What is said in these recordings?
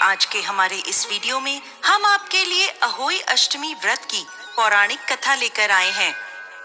आज के हमारे इस वीडियो में हम आपके लिए अहोई अष्टमी व्रत की पौराणिक कथा लेकर आए हैं।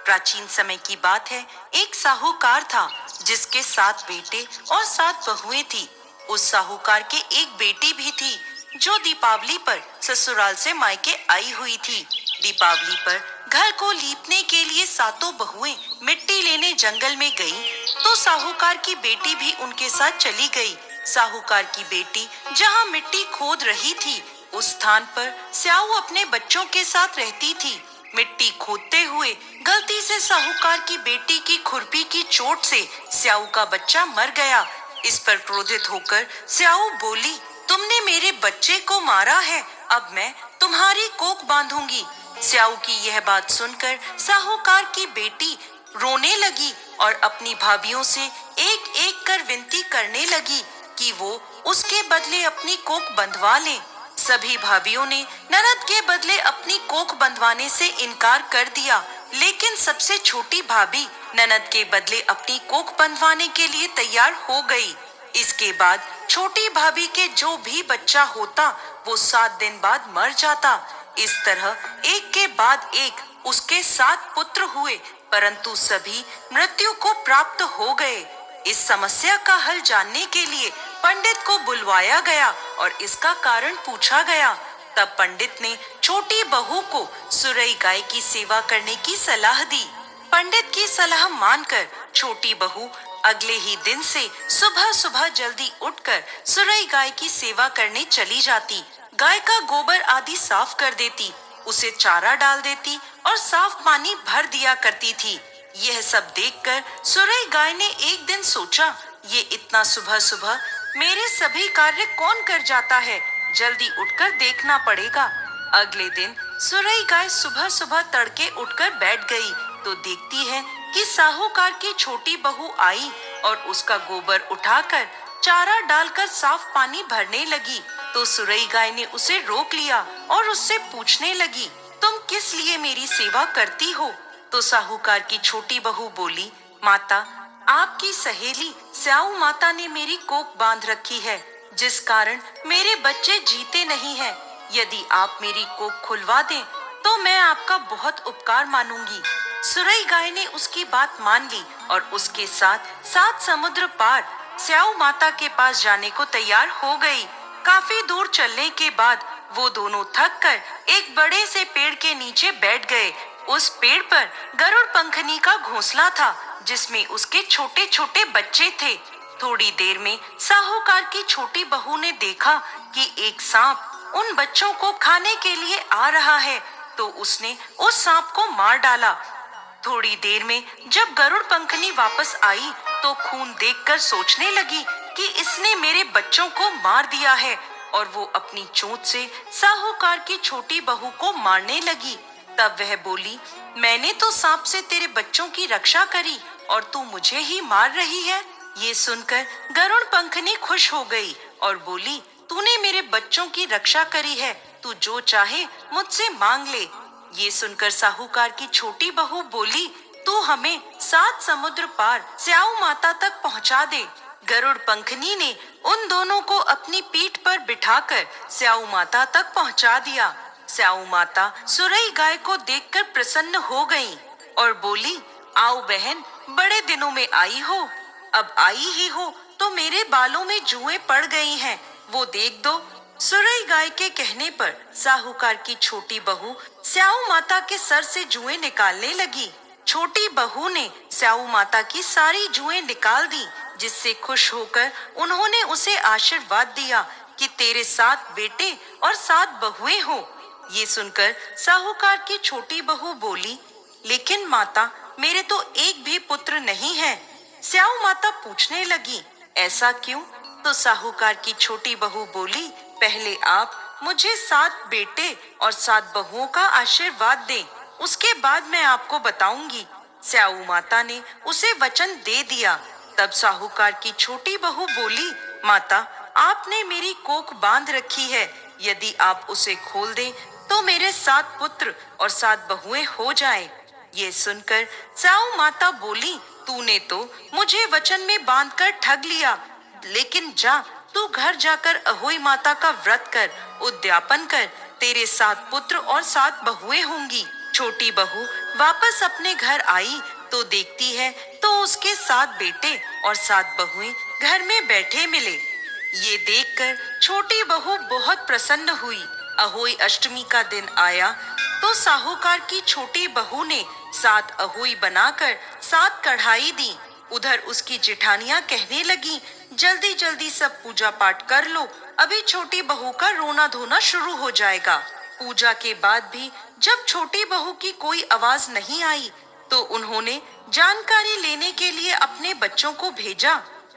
प्राचीन समय की बात है, एक साहूकार था जिसके 7 बेटे और 7 बहुएं थी। उस साहूकार के एक बेटी भी थी जो दीपावली पर ससुराल से मायके आई हुई थी। दीपावली पर घर को लीपने के लिए 7 बहुएं मिट्टी लेने जंगल में गईं, तो साहूकार की बेटी भी उनके साथ चली गई। साहूकार की बेटी जहां मिट्टी खोद रही थी, उस स्थान पर स्याऊ अपने बच्चों के साथ रहती थी। मिट्टी खोदते हुए गलती से साहूकार की बेटी की खुरपी की चोट से स्याऊ का बच्चा मर गया। इस पर क्रोधित होकर स्याऊ बोली, तुमने मेरे बच्चे को मारा है, अब मैं तुम्हारी कोख बांधूंगी। स्याऊ की यह बात सुनकर साहूकार की बेटी रोने लगी और अपनी भाभियों से एक एक कर विनती करने लगी कि वो उसके बदले अपनी कोख बंधवा ले। सभी भाभियों ने ननद के बदले अपनी कोख बंधवाने से इनकार कर दिया, लेकिन सबसे छोटी भाभी ननद के बदले अपनी कोख बंधवाने के लिए तैयार हो गई। इसके बाद छोटी भाभी के जो भी बच्चा होता वो 7 दिन बाद मर जाता। इस तरह एक के बाद एक उसके 7 पुत्र हुए, परंतु सभी मृत्यु को प्राप्त हो गए। इस समस्या का हल जानने के लिए पंडित को बुलवाया गया और इसका कारण पूछा गया। तब पंडित ने छोटी बहू को सुरई गाय की सेवा करने की सलाह दी। पंडित की सलाह मानकर छोटी बहू अगले ही दिन से सुबह सुबह जल्दी उठकर सुरई गाय की सेवा करने चली जाती। गाय का गोबर आदि साफ कर देती, उसे चारा डाल देती और साफ पानी भर दिया करती थी। यह सब देखकर सुरई गाय ने एक दिन सोचा, ये इतना सुबह सुबह मेरे सभी कार्य कौन कर जाता है, जल्दी उठकर देखना पड़ेगा। अगले दिन सुरई गाय सुबह सुबह तड़के उठकर बैठ गई तो देखती है कि साहूकार की छोटी बहू आई और उसका गोबर उठाकर चारा डालकर साफ पानी भरने लगी। तो सुरई गाय ने उसे रोक लिया और उससे पूछने लगी, तुम किस लिए मेरी सेवा करती हो? तो साहूकार की छोटी बहू बोली, माता, आपकी सहेली स्याऊ माता ने मेरी कोख बांध रखी है, जिस कारण मेरे बच्चे जीते नहीं हैं। यदि आप मेरी कोख खुलवा दें तो मैं आपका बहुत उपकार मानूंगी। सुरई गाय ने उसकी बात मान ली और उसके साथ 7 समुद्र पार स्याऊ माता के पास जाने को तैयार हो गई। काफी दूर चलने के बाद वो दोनों थक कर एक बड़े से पेड़ के नीचे बैठ गए। उस पेड़ पर गरुड़ पंखनी का घोंसला था, जिसमें उसके छोटे छोटे बच्चे थे। थोड़ी देर में साहूकार की छोटी बहू ने देखा कि एक सांप उन बच्चों को खाने के लिए आ रहा है, तो उसने उस सांप को मार डाला। थोड़ी देर में जब गरुड़ पंखनी वापस आई तो खून देखकर सोचने लगी कि इसने मेरे बच्चों को मार दिया है, और वो अपनी चोंच से साहूकार की छोटी बहू को मारने लगी। तब वह बोली, मैंने तो सांप से तेरे बच्चों की रक्षा करी और तू मुझे ही मार रही है। ये सुनकर गरुड़ पंखनी खुश हो गई और बोली, तूने मेरे बच्चों की रक्षा करी है, तू जो चाहे मुझसे मांग ले। ये सुनकर साहूकार की छोटी बहू बोली, तू हमें 7 समुद्र पार स्याऊ माता तक पहुंचा दे। गरुड़ पंखनी ने उन दोनों को अपनी पीठ पर बिठाकर स्याऊ माता तक पहुंचा दिया। स्याऊ माता सुरई गाय को देखकर प्रसन्न हो गईं और बोली, आओ बहन, बड़े दिनों में आई हो। अब आई ही हो तो मेरे बालों में जुएं पड़ गई हैं, वो देख दो। सुरई गाय के कहने पर साहूकार की छोटी बहू स्याऊ माता के सर से जुएं निकालने लगी। छोटी बहू ने स्याऊ माता की सारी जुएं निकाल दी, जिससे खुश होकर उन्होंने उसे आशीर्वाद दिया कि तेरे 7 बेटे और 7 बहुएं हो। ये सुनकर साहूकार की छोटी बहू बोली, लेकिन माता, मेरे तो एक भी पुत्र नहीं है। स्याऊ माता पूछने लगी, ऐसा क्यों? तो साहूकार की छोटी बहू बोली, पहले आप मुझे 7 बेटे और 7 बहुओं का आशीर्वाद दें, उसके बाद मैं आपको बताऊंगी। स्याऊ माता ने उसे वचन दे दिया। तब साहूकार की छोटी बहू बोली, माता, आपने मेरी कोख बांध रखी है, यदि आप उसे खोल दें तो मेरे 7 पुत्र और 7 बहुएं हो जाएं। ये सुनकर स्याऊ माता बोली, तूने तो मुझे वचन में बांधकर ठग लिया, लेकिन जा, तू घर जाकर अहोई माता का व्रत कर, उद्यापन कर, तेरे 7 पुत्र और 7 बहुएं होंगी। छोटी बहू वापस अपने घर आई तो देखती है तो उसके 7 बेटे और 7 बहुएं घर में बैठे मिले। ये देखकर छोटी बहू बहुत प्रसन्न हुई। अहोई अष्टमी का दिन आया तो साहूकार की छोटी बहू ने 7 अहोई बनाकर 7 कढ़ाई दी। उधर उसकी जेठानियां कहने लगी, जल्दी जल्दी सब पूजा पाठ कर लो, अभी छोटी बहू का रोना धोना शुरू हो जाएगा। पूजा के बाद भी जब छोटी बहू की कोई आवाज नहीं आई तो उन्होंने जानकारी लेने के लिए अपने बच्चों को भेजा।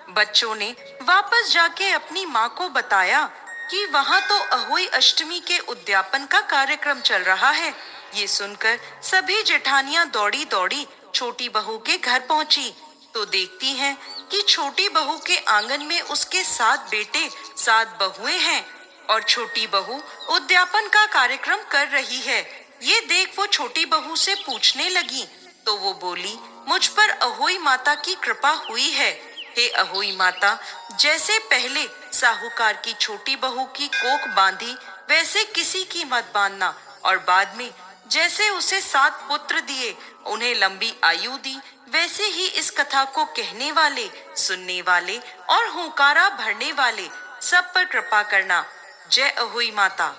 बच्चों ने वापस जाके अपनी माँ को बताया कि वहाँ तो अहोई अष्टमी के उद्यापन का कार्यक्रम चल रहा है। ये सुनकर सभी जेठानियां दौड़ी दौड़ी छोटी बहू के घर पहुंची तो देखती हैं कि छोटी बहू के आंगन में उसके 7 बेटे 7 बहुएं हैं और छोटी बहू उद्यापन का कार्यक्रम कर रही है। ये देख वो छोटी बहू से पूछने लगी तो वो बोली, मुझ पर अहोई माता की कृपा हुई है। हे अहोई माता, जैसे पहले साहूकार की छोटी बहू की कोख बांधी वैसे किसी की मत बांधना, और बाद में जैसे उसे 7 पुत्र दिए उन्हें लंबी आयु दी, वैसे ही इस कथा को कहने वाले, सुनने वाले और हुंकारा भरने वाले सब पर कृपा करना। जय अहोई माता।